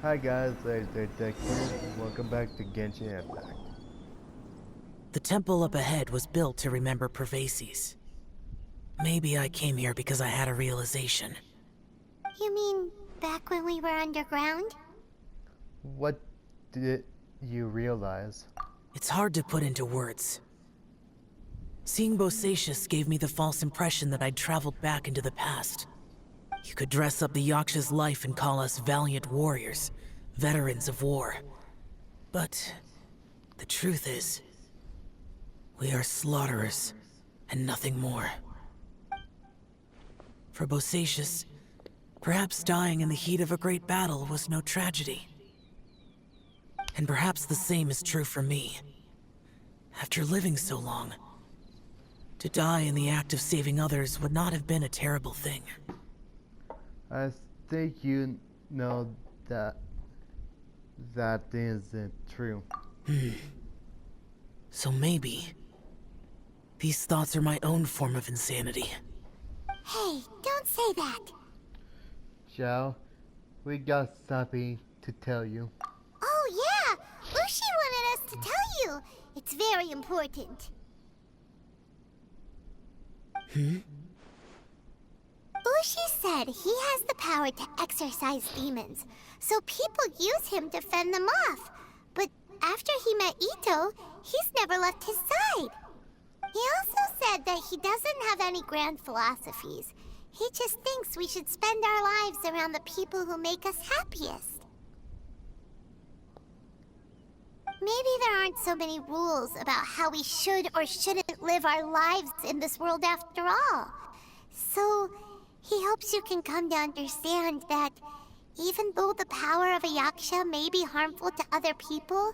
Hi guys, Legendarydekker here. Welcome back to Genshin Impact. The temple up ahead was built to remember Pervases. Maybe I came here because I had a realization. You mean back when we were underground? What did you realize? It's hard to put into words. Seeing Bosacius gave me the false impression that I'd traveled back into the past. You could dress up the Yaksha's life and call us valiant warriors, veterans of war. But the truth is, we are slaughterers and nothing more. For Bosacius, perhaps dying in the heat of a great battle was no tragedy. And perhaps the same is true for me. After living so long, to die in the act of saving others would not have been a terrible thing. I think you know that isn't true. So maybe these thoughts are my own form of insanity. Hey, don't say that. Xiao, we got something to tell you. Oh yeah, Ushi wanted us to tell you. It's very important. Ushi said he has the power to exorcise demons, so people use him to fend them off. But after he met Ito, he's never left his side. He also said that he doesn't have any grand philosophies. He just thinks we should spend our lives around the people who make us happiest. Maybe there aren't so many rules about how we should or shouldn't live our lives in this world after all. So, he hopes you can come to understand that even though the power of a yaksha may be harmful to other people,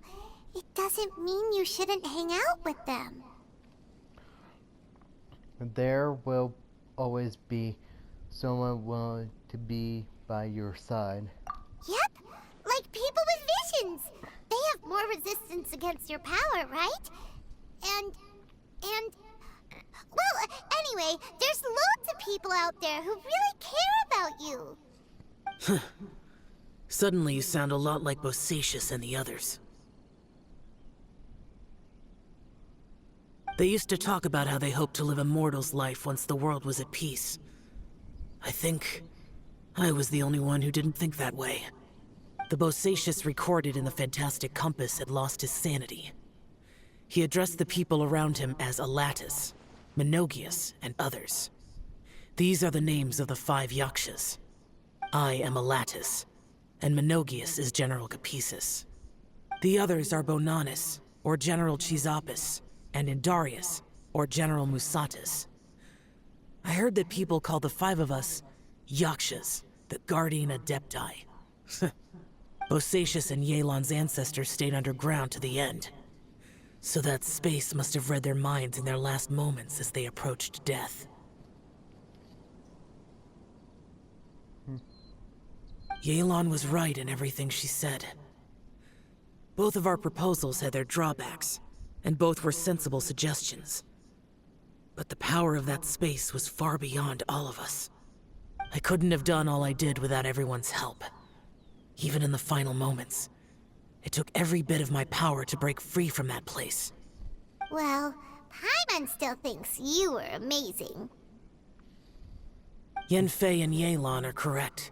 it doesn't mean you shouldn't hang out with them. There will always be someone willing to be by your side. Yep, like people with visions. They have more resistance against your power, right? Well, anyway, there's loads of people out there who really care about you. Suddenly you sound a lot like Bosacius and the others. They used to talk about how they hoped to live a mortal's life once the world was at peace. I think I was the only one who didn't think that way. The Bosacius recorded in the Fantastic Compass had lost his sanity. He addressed the people around him as Alatus, Menogias, and others. These are the names of the 5 Yakshas. I am Alatus, and Menogias is General Capisis. The others are Bonanis, or General Chizapis, and Indarius, or General Musatis. I heard that people call the 5 of us Yakshas, the Guardian Adepti. Bosacius and Yelan's ancestors stayed underground to the end. So that space must have read their minds in their last moments as they approached death. Yelan was right in everything she said. Both of our proposals had their drawbacks, and both were sensible suggestions. But the power of that space was far beyond all of us. I couldn't have done all I did without everyone's help. Even in the final moments, it took every bit of my power to break free from that place. Well, Paimon still thinks you were amazing. Yanfei and Yelan are correct.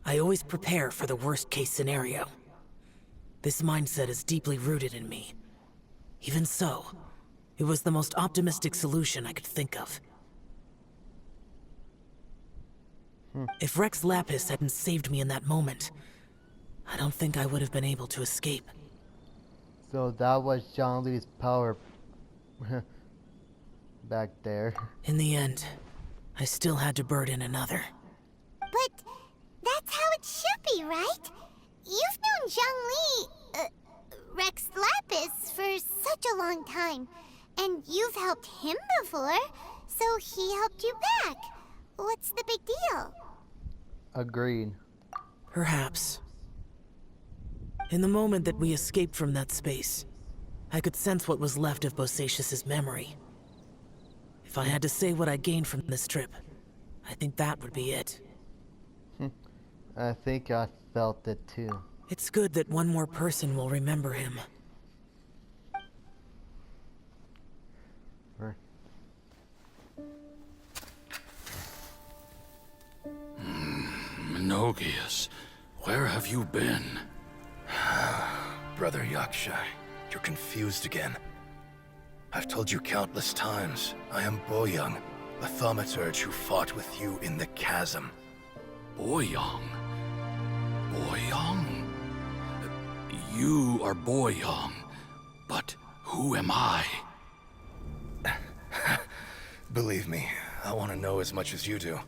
I always prepare for the worst-case scenario. This mindset is deeply rooted in me. Even so, it was the most optimistic solution I could think of. If Rex Lapis hadn't saved me in that moment, I don't think I would have been able to escape. So that was Zhongli's power back there. In the end, I still had to burden another. But that's how it should be, right? You've known Zhongli, Rex Lapis, for such a long time. And you've helped him before, so he helped you back. What's the big deal? Agreed. Perhaps. In the moment that we escaped from that space, I could sense what was left of Bosacius's memory. If I had to say what I gained from this trip, I think that would be it. I think I felt it too. It's good that one more person will remember him. Right. Menogias, where have you been? Brother Yaksha, you're confused again. I've told you countless times, I am Boyoung, a thaumaturge who fought with you in the chasm. Boyoung? Boyoung? You are Boyoung, but who am I? Believe me, I want to know as much as you do.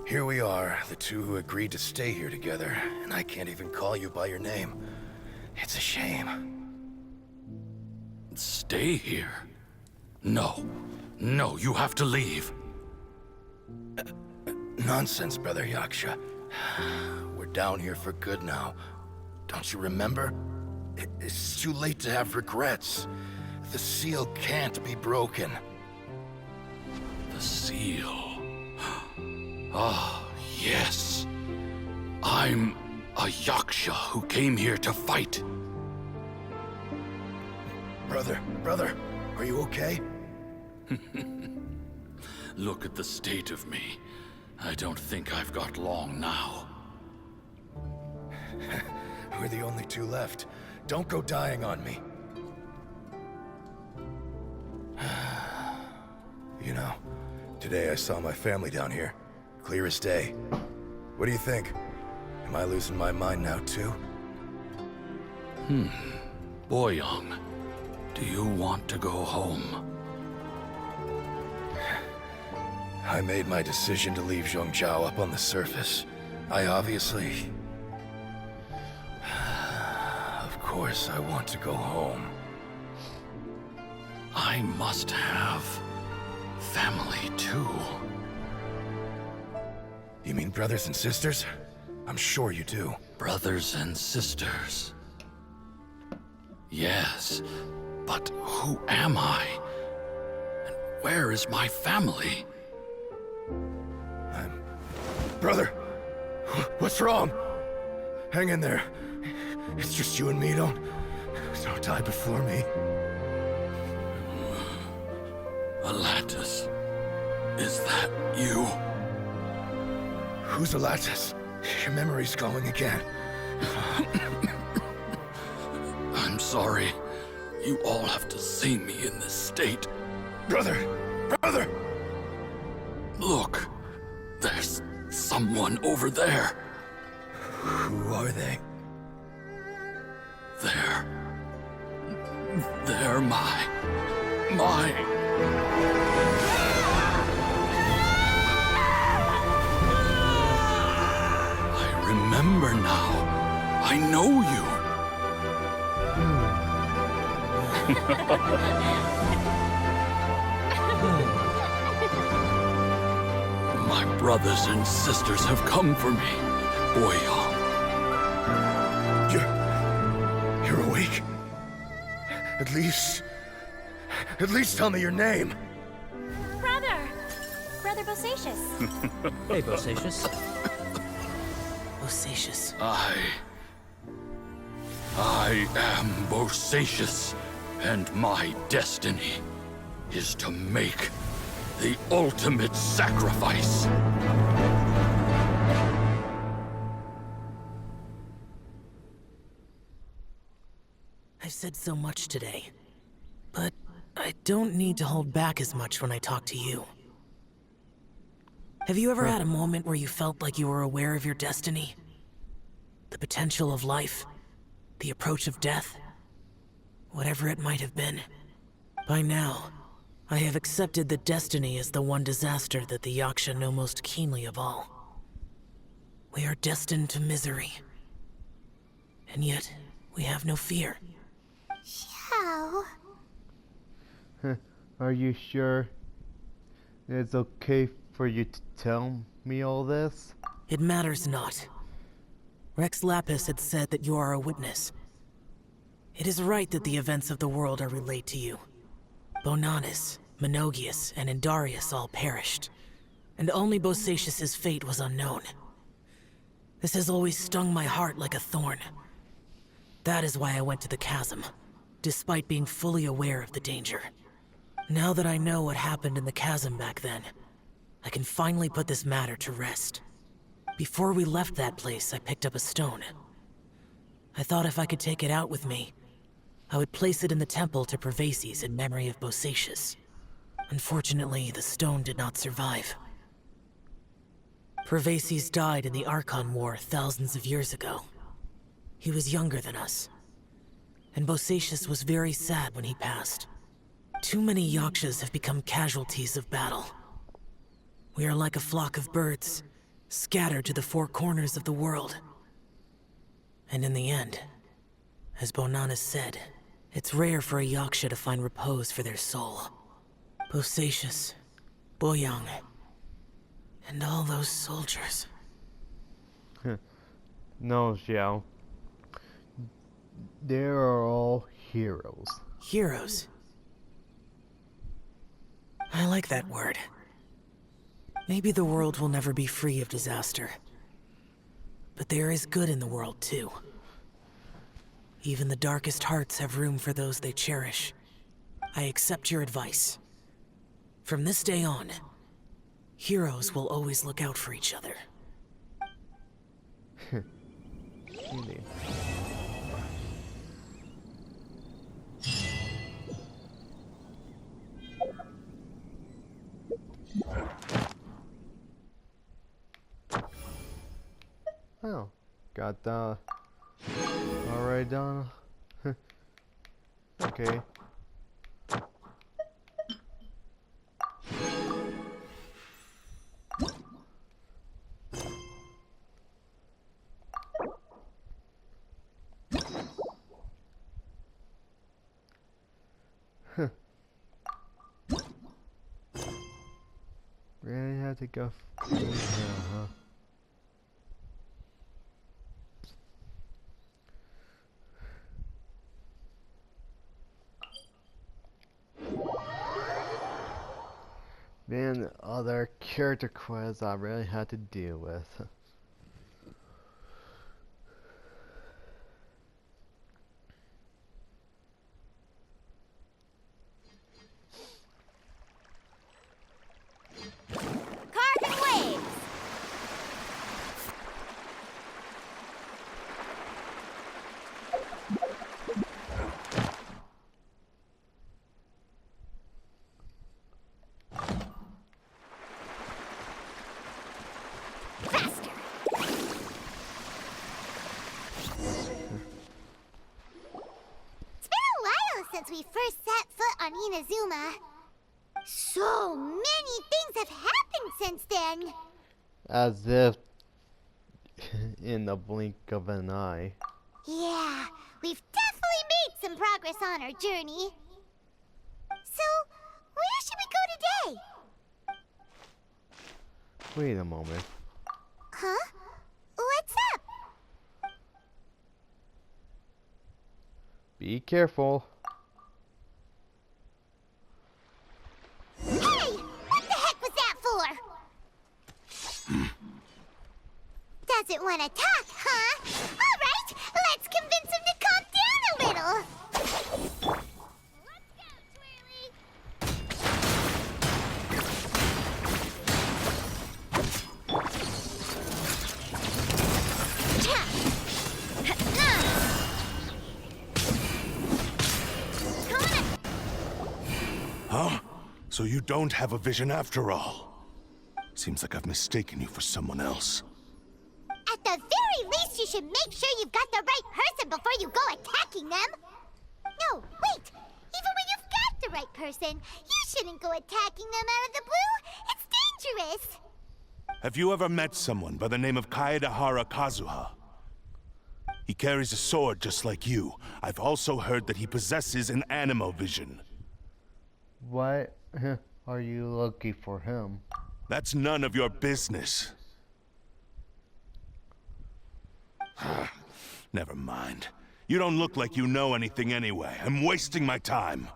Here we are, the two who agreed to stay here together, and I can't even call you by your name. It's a shame. Stay here? No. No, you have to leave. Nonsense, Brother Yaksha. We're down here for good now. Don't you remember? It's too late to have regrets. The seal can't be broken. The seal. Ah, yes. I'm a Yaksha who came here to fight. Brother, are you okay? Look at the state of me. I don't think I've got long now. We're the only two left. Don't go dying on me. You know, today I saw my family down here. Clear as day. What do you think? Am I losing my mind now too? Boyoung, do you want to go home? I made my decision to leave Zhongzhou up on the surface. I obviously... Of course I want to go home. I must have family too. You mean brothers and sisters? I'm sure you do. Brothers and sisters. Yes, but who am I? And where is my family? Brother! What's wrong? Hang in there. It's just you and me, don't die before me. Alatus, is that you? Who's Alatus? Your memory's going again. I'm sorry. You all have to see me in this state. Brother! Look, there's someone over there. Who are they? They're my... I remember now. I know you. My brothers and sisters have come for me, Boyoung. You're awake? At least tell me your name. Brother Bosacious. Hey, Bosacious. Bosacious. I am Bosacious, and my destiny is to make the ultimate sacrifice. I've said so much today, but I don't need to hold back as much when I talk to you. Have you ever had a moment where you felt like you were aware of your destiny? The potential of life? The approach of death? Whatever it might have been. By now, I have accepted that destiny is the one disaster that the Yaksha know most keenly of all. We are destined to misery. And yet, we have no fear. Xiao. Are you sure it's okay for you to tell me all this? It matters not. Rex Lapis had said that you are a witness. It is right that the events of the world are relayed to you. Bonanis, Menogias, and Indarius all perished, and only Bosacious's fate was unknown. This has always stung my heart like a thorn, That is why I went to the chasm, despite being fully aware of the danger. Now that I know what happened in the chasm back then, I can finally put this matter to rest. Before we left that place, I picked up a stone. I thought if I could take it out with me, I would place it in the temple to Pervases in memory of Bosacius. Unfortunately, the stone did not survive. Pervases died in the Archon War thousands of years ago. He was younger than us, and Bosacius was very sad when he passed. Too many Yakshas have become casualties of battle. We are like a flock of birds, scattered to the four corners of the world. And in the end, as Bonanas said, it's rare for a Yaksha to find repose for their soul. Bosacius, Boyang, and all those soldiers. No, Xiao. They are all heroes. Heroes? I like that word. Maybe the world will never be free of disaster. But there is good in the world, too. Even the darkest hearts have room for those they cherish. I accept your advice. From this day on, heroes will always look out for each other. Really. Oh, got the alright done. Okay. Really have to go. Huh? Man, other character quests I really had to deal with. Carbon waves! Faster! It's been a while since we first set foot on Inazuma. So many things have happened since then. As if in the blink of an eye. Yeah, we've definitely made some progress on our journey. So, where should we go today? Wait a moment. Huh? What's up? Be careful. Hey! What the heck was that for? Doesn't want to talk, huh? Alright, let's convince him to calm down a little. Let's go, Twirly. Huh? So you don't have a vision after all? Seems like I've mistaken you for someone else. At the very least, you should make sure you've got the right person before you go attacking them. No, wait. Even when you've got the right person, you shouldn't go attacking them out of the blue. It's dangerous. Have you ever met someone by the name of Kaedahara Kazuha? He carries a sword just like you. I've also heard that he possesses an animal vision. What are you looking for him? That's none of your business. Never mind. You don't look like you know anything anyway. I'm wasting my time.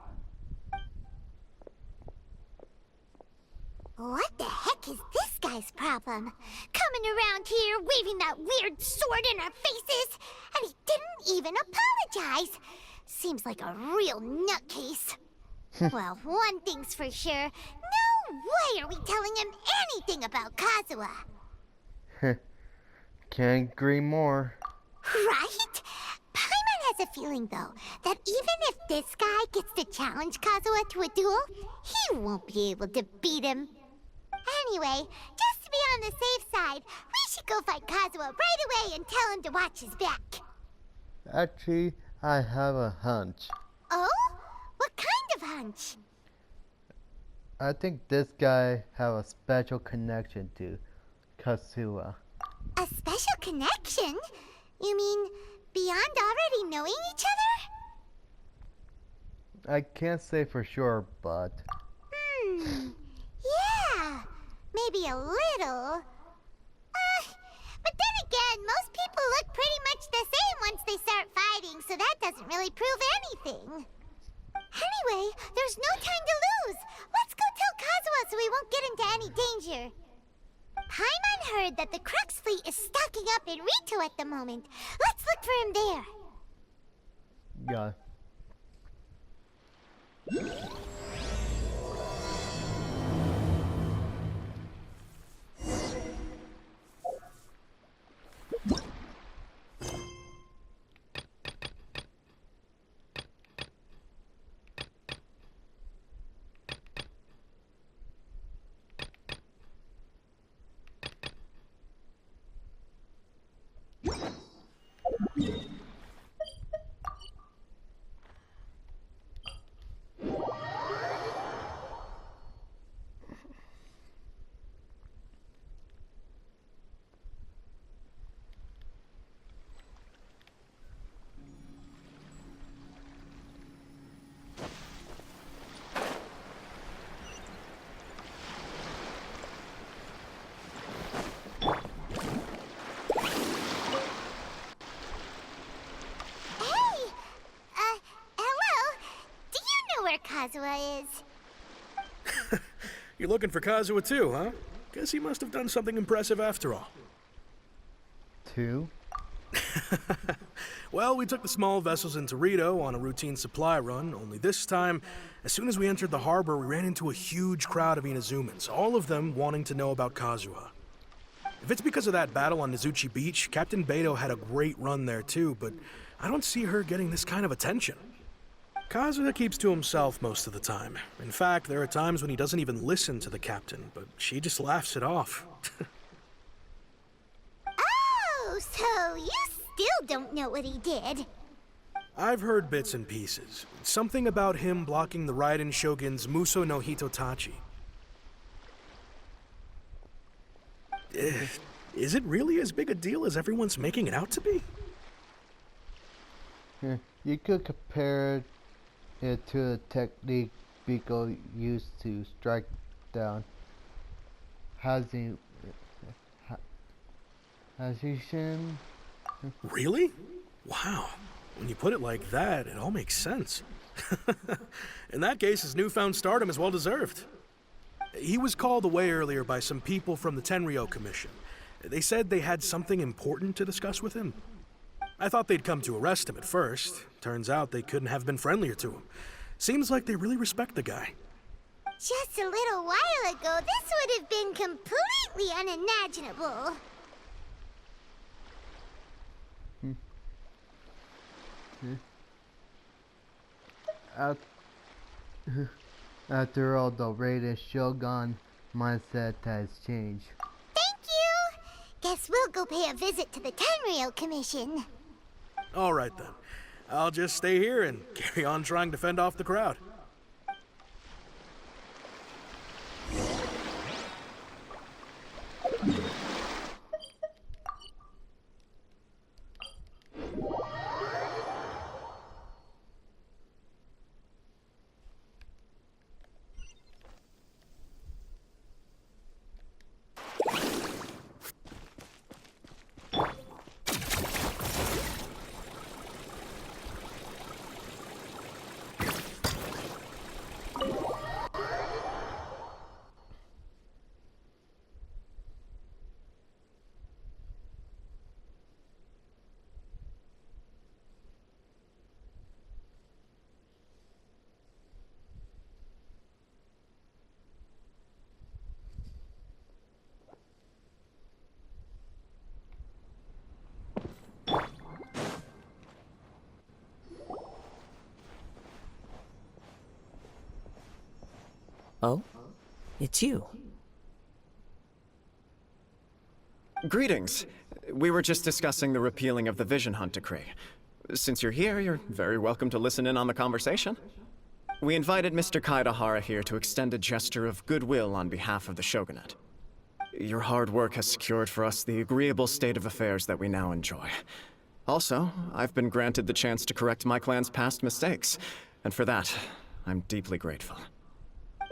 What the heck is this guy's problem? Coming around here, waving that weird sword in our faces, and he didn't even apologize. Seems like a real nutcase. Well, one thing's for sure. No way are we telling him anything about Kazuha. Can't agree more. Right? Paimon has a feeling, though, that even if this guy gets to challenge Kazuha to a duel, he won't be able to beat him. Anyway, just to be on the safe side, we should go fight Kazuha right away and tell him to watch his back. Actually, I have a hunch. Oh? What kind of hunch? I think this guy have a special connection to Kazuha. A special connection? You mean beyond already knowing each other? I can't say for sure, but... Yeah, maybe a little. But then again, most people look pretty much the same once they start fighting, so that doesn't really prove anything. Anyway, there's no time to lose. Let's go tell Kazuha so we won't get into any danger. Paimon heard that the Crux fleet is stocking up in Rito at the moment. Let's look for him there. Yeah. Kazuha is. You're looking for Kazuha too, huh? Guess he must have done something impressive after all. 2? Well, we took the small vessels into Rito on a routine supply run, only this time, as soon as we entered the harbor, we ran into a huge crowd of Inazumans, all of them wanting to know about Kazuha. If it's because of that battle on Nizuchi Beach, Captain Beto had a great run there too, but I don't see her getting this kind of attention. Kazuha keeps to himself most of the time. In fact, there are times when he doesn't even listen to the captain, but she just laughs it off. Oh, so you still don't know what he did? I've heard bits and pieces. Something about him blocking the Raiden Shogun's Muso no Hitotachi. Is it really as big a deal as everyone's making it out to be? You could compare it to a technique Biko used to strike down Hazushin. Really? Wow. When you put it like that, it all makes sense. In that case, his newfound stardom is well deserved. He was called away earlier by some people from the Tenryou Commission. They said they had something important to discuss with him. I thought they'd come to arrest him at first. Turns out they couldn't have been friendlier to him. Seems like they really respect the guy. Just a little while ago, this would have been completely unimaginable. After all, the Raiden Shogun mindset has changed. Thank you! Guess we'll go pay a visit to the Tenryou Commission. All right then. I'll just stay here and carry on trying to fend off the crowd. Oh? It's you. Greetings. We were just discussing the repealing of the Vision Hunt decree. Since you're here, you're very welcome to listen in on the conversation. We invited Mr. Kaedahara here to extend a gesture of goodwill on behalf of the Shogunate. Your hard work has secured for us the agreeable state of affairs that we now enjoy. Also, I've been granted the chance to correct my clan's past mistakes, and for that, I'm deeply grateful.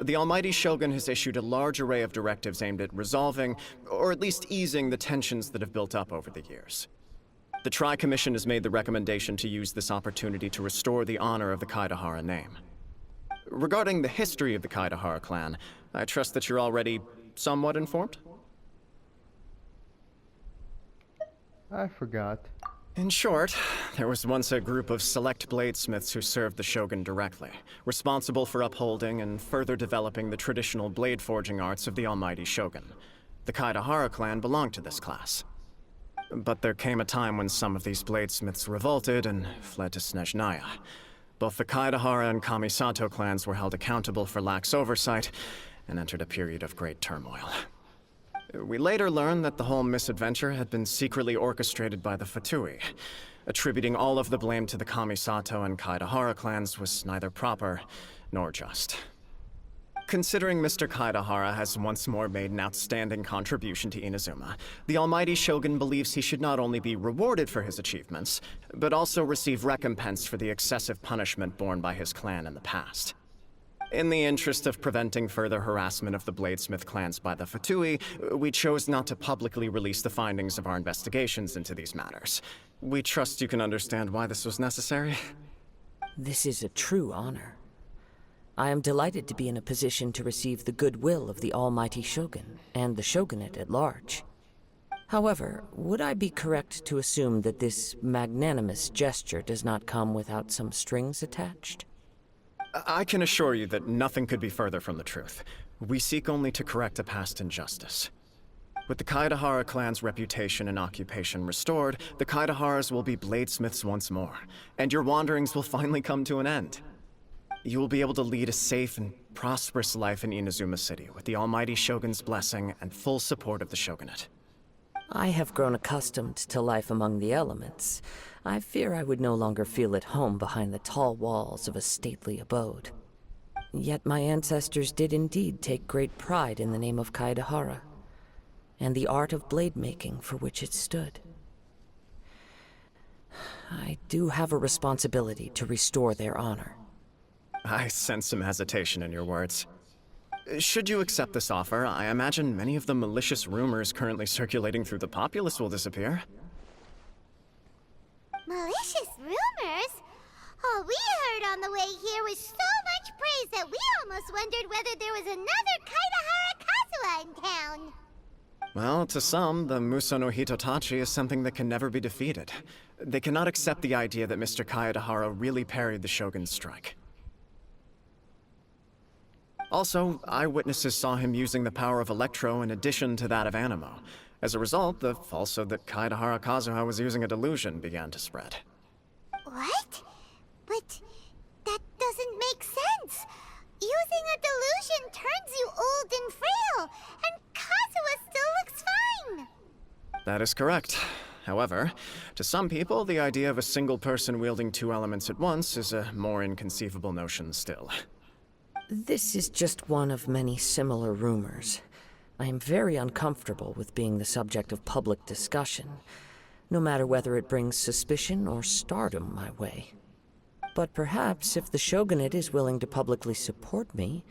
The Almighty Shogun has issued a large array of directives aimed at resolving, or at least easing, the tensions that have built up over the years. The Tri-Commission has made the recommendation to use this opportunity to restore the honor of the Kaedahara name. Regarding the history of the Kaedahara clan, I trust that you're already somewhat informed? I forgot. In short, there was once a group of select bladesmiths who served the Shogun directly, responsible for upholding and further developing the traditional blade forging arts of the Almighty Shogun. The Kaedahara clan belonged to this class. But there came a time when some of these bladesmiths revolted and fled to Snezhnaya. Both the Kaedahara and Kamisato clans were held accountable for lax oversight and entered a period of great turmoil. We later learned that the whole misadventure had been secretly orchestrated by the Fatui. Attributing all of the blame to the Kamisato and Kaedahara clans was neither proper nor just. Considering Mr. Kaedahara has once more made an outstanding contribution to Inazuma, the Almighty Shogun believes he should not only be rewarded for his achievements, but also receive recompense for the excessive punishment borne by his clan in the past. In the interest of preventing further harassment of the Bladesmith clans by the Fatui, we chose not to publicly release the findings of our investigations into these matters. We trust you can understand why this was necessary. This is a true honor. I am delighted to be in a position to receive the goodwill of the Almighty Shogun, and the Shogunate at large. However, would I be correct to assume that this magnanimous gesture does not come without some strings attached? I can assure you that nothing could be further from the truth. We seek only to correct a past injustice. With the Kaedahara clan's reputation and occupation restored, the Kaedaharas will be bladesmiths once more, and your wanderings will finally come to an end. You will be able to lead a safe and prosperous life in Inazuma City with the Almighty Shogun's blessing and full support of the Shogunate. I have grown accustomed to life among the elements. I fear I would no longer feel at home behind the tall walls of a stately abode. Yet my ancestors did indeed take great pride in the name of Kaedahara, and the art of blade making for which it stood. I do have a responsibility to restore their honor. I sense some hesitation in your words. Should you accept this offer, I imagine many of the malicious rumors currently circulating through the populace will disappear. Malicious rumors? All we heard on the way here was so much praise that we almost wondered whether there was another Kaedahara Kazuha in town. Well, to some, the Muso no Hitotachi is something that can never be defeated. They cannot accept the idea that Mr. Kaedahara really parried the Shogun's strike. Also, eyewitnesses saw him using the power of Electro in addition to that of Animo. As a result, the falsehood that Kaedahara Kazuha was using a delusion began to spread. What? But that doesn't make sense. Using a delusion turns you old and frail, and Kazuha still looks fine. That is correct. However, to some people, the idea of a single person wielding two elements at once is a more inconceivable notion still. This is just one of many similar rumors. I am very uncomfortable with being the subject of public discussion, no matter whether it brings suspicion or stardom my way. But perhaps if the Shogunate is willing to publicly support me,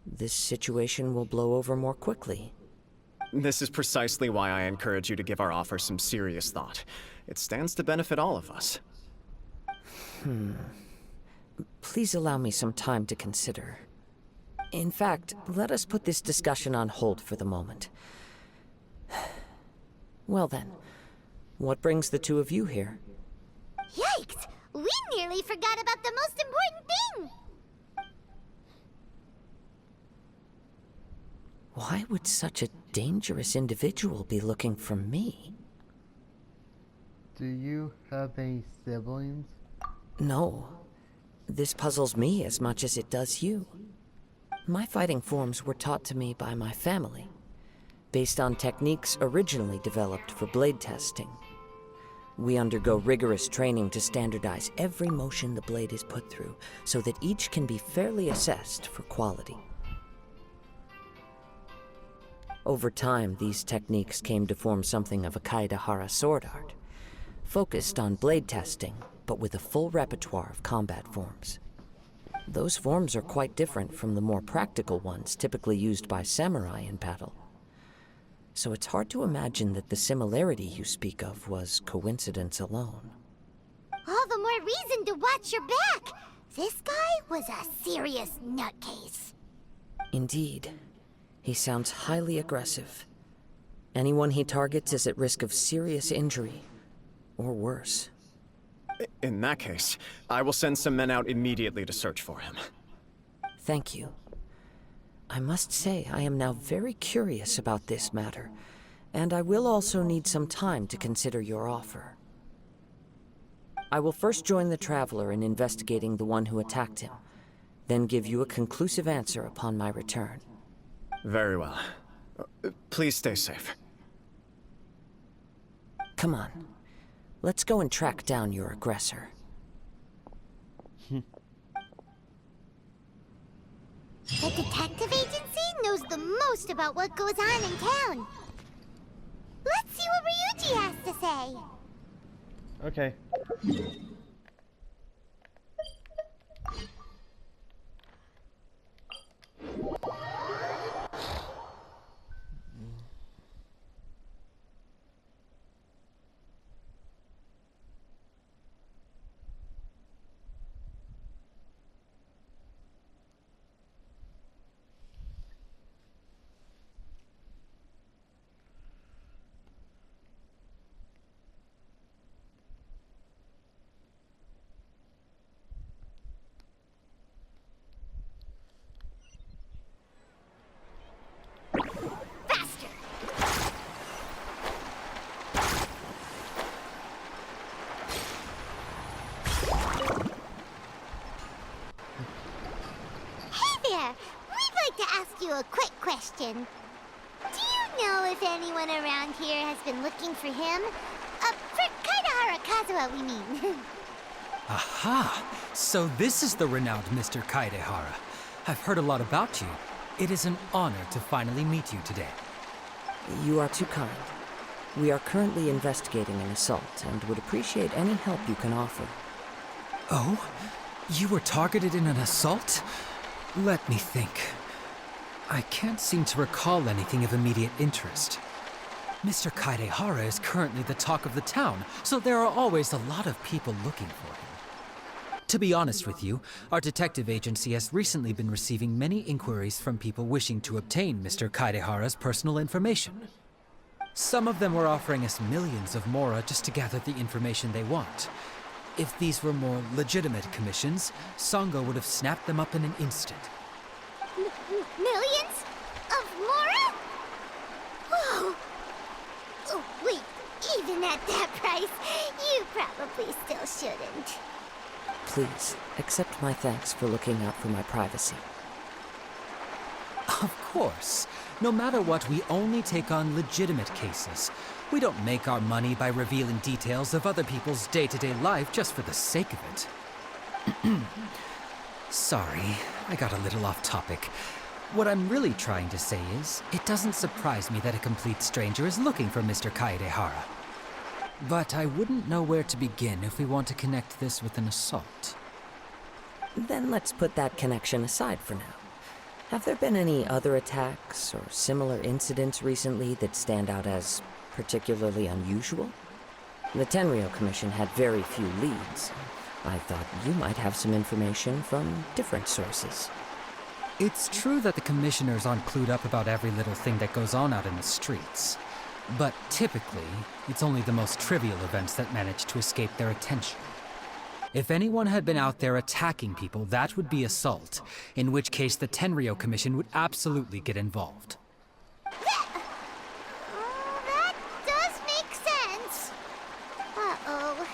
this situation will blow over more quickly. This is precisely why I encourage you to give our offer some serious thought. It stands to benefit all of us. Please allow me some time to consider. In fact, let us put this discussion on hold for the moment. Well then, what brings the two of you here? Yikes! We nearly forgot about the most important thing! Why would such a dangerous individual be looking for me? Do you have any siblings? No. This puzzles me as much as it does you. My fighting forms were taught to me by my family, based on techniques originally developed for blade testing. We undergo rigorous training to standardize every motion the blade is put through, so that each can be fairly assessed for quality. Over time, these techniques came to form something of a Kaedehara sword art, focused on blade testing, but with a full repertoire of combat forms. Those forms are quite different from the more practical ones typically used by samurai in battle. So it's hard to imagine that the similarity you speak of was coincidence alone. All the more reason to watch your back! This guy was a serious nutcase. Indeed. He sounds highly aggressive. Anyone he targets is at risk of serious injury, or worse. In that case, I will send some men out immediately to search for him. Thank you. I must say I am now very curious about this matter, and I will also need some time to consider your offer. I will first join the Traveler in investigating the one who attacked him, then give you a conclusive answer upon my return. Very well. Please stay safe. Come on. Let's go and track down your aggressor. The detective agency knows the most about what goes on in town. Let's see what Ryuji has to say. Okay. A quick question. Do you know if anyone around here has been looking for him? For Kaedehara Kazuha, we mean. Aha! So this is the renowned Mr. Kaedehara. I've heard a lot about you. It is an honor to finally meet you today. You are too kind. We are currently investigating an assault and would appreciate any help you can offer. Oh? You were targeted in an assault? Let me think. I can't seem to recall anything of immediate interest. Mr. Kaedehara is currently the talk of the town, so there are always a lot of people looking for him. To be honest with you, our detective agency has recently been receiving many inquiries from people wishing to obtain Mr. Kaedehara's personal information. Some of them were offering us millions of mora just to gather the information they want. If these were more legitimate commissions, Sango would have snapped them up in an instant. Millions? Of mora? Whoa! Oh, wait, even at that price, you probably still shouldn't. Please, accept my thanks for looking out for my privacy. Of course. No matter what, we only take on legitimate cases. We don't make our money by revealing details of other people's day-to-day life just for the sake of it. Sorry, I got a little off topic. What I'm really trying to say is, it doesn't surprise me that a complete stranger is looking for Mr. Kaedehara. But I wouldn't know where to begin if we want to connect this with an assault. Then let's put that connection aside for now. Have there been any other attacks or similar incidents recently that stand out as particularly unusual? The Tenryou Commission had very few leads. I thought you might have some information from different sources. It's true that the commissioners aren't clued up about every little thing that goes on out in the streets. But typically, it's only the most trivial events that manage to escape their attention. If anyone had been out there attacking people, that would be assault, in which case the Tenryou Commission would absolutely get involved. That does make sense. Uh-oh.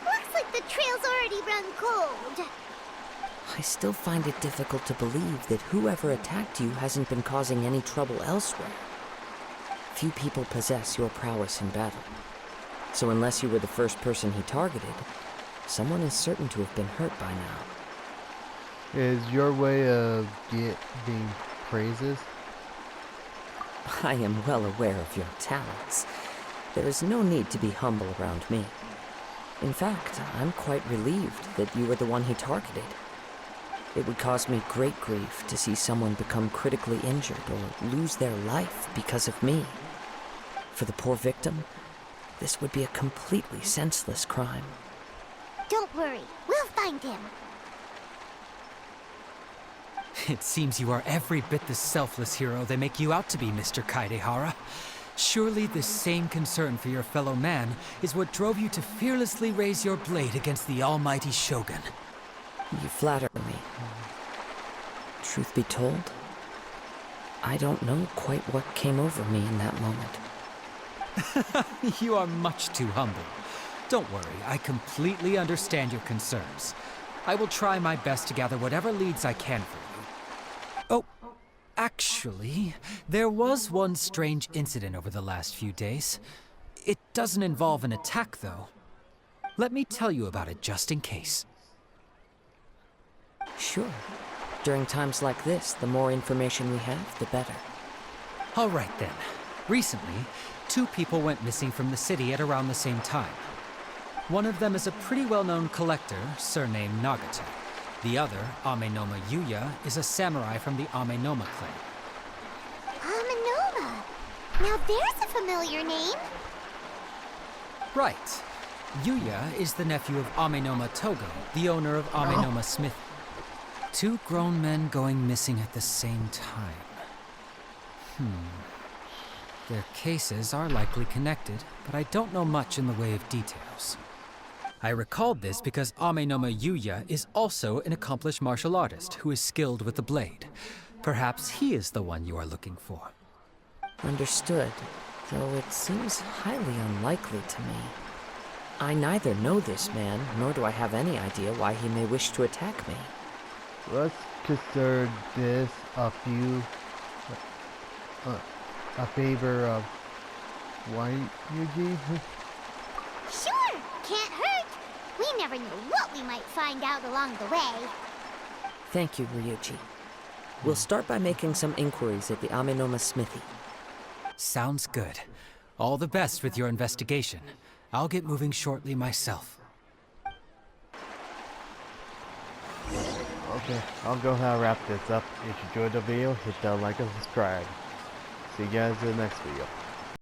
Looks like the trail's already run cold. I still find it difficult to believe that whoever attacked you hasn't been causing any trouble elsewhere. Few people possess your prowess in battle. So unless you were the first person he targeted, someone is certain to have been hurt by now. Is your way of getting praises? I am well aware of your talents. There is no need to be humble around me. In fact, I'm quite relieved that you were the one he targeted. It would cause me great grief to see someone become critically injured or lose their life because of me. For the poor victim, this would be a completely senseless crime. Don't worry, we'll find him. It seems you are every bit the selfless hero they make you out to be, Mr. Kaidehara. Surely this same concern for your fellow man is what drove you to fearlessly raise your blade against the almighty Shogun. You flatter me. Truth be told, I don't know quite what came over me in that moment. You are much too humble. Don't worry, I completely understand your concerns. I will try my best to gather whatever leads I can for you. Oh, actually, there was one strange incident over the last few days. It doesn't involve an attack, though. Let me tell you about it just in case. Sure. During times like this, the more information we have, the better. All right then. Recently, 2 people went missing from the city at around the same time. One of them is a pretty well-known collector, surnamed Nagata. The other, Amenoma Yuya, is a samurai from the Amenoma clan. Amenoma! Now there's a familiar name. Right. Yuya is the nephew of Amenoma Togo, the owner of Amenoma Smith. 2 grown men going missing at the same time. Their cases are likely connected, but I don't know much in the way of details. I recalled this because Amenoma Yuya is also an accomplished martial artist who is skilled with the blade. Perhaps he is the one you are looking for. Understood, though it seems highly unlikely to me. I neither know this man, nor do I have any idea why he may wish to attack me. Let's consider this a favor of white, Yuji. Sure, can't hurt. We never know what we might find out along the way. Thank you, Ryuji. We'll start by making some inquiries at the Amenoma smithy. Sounds good. All the best with your investigation. I'll get moving shortly myself. Okay, I'll go ahead and wrap this up. If you enjoyed the video, hit that like and subscribe. See you guys in the next video.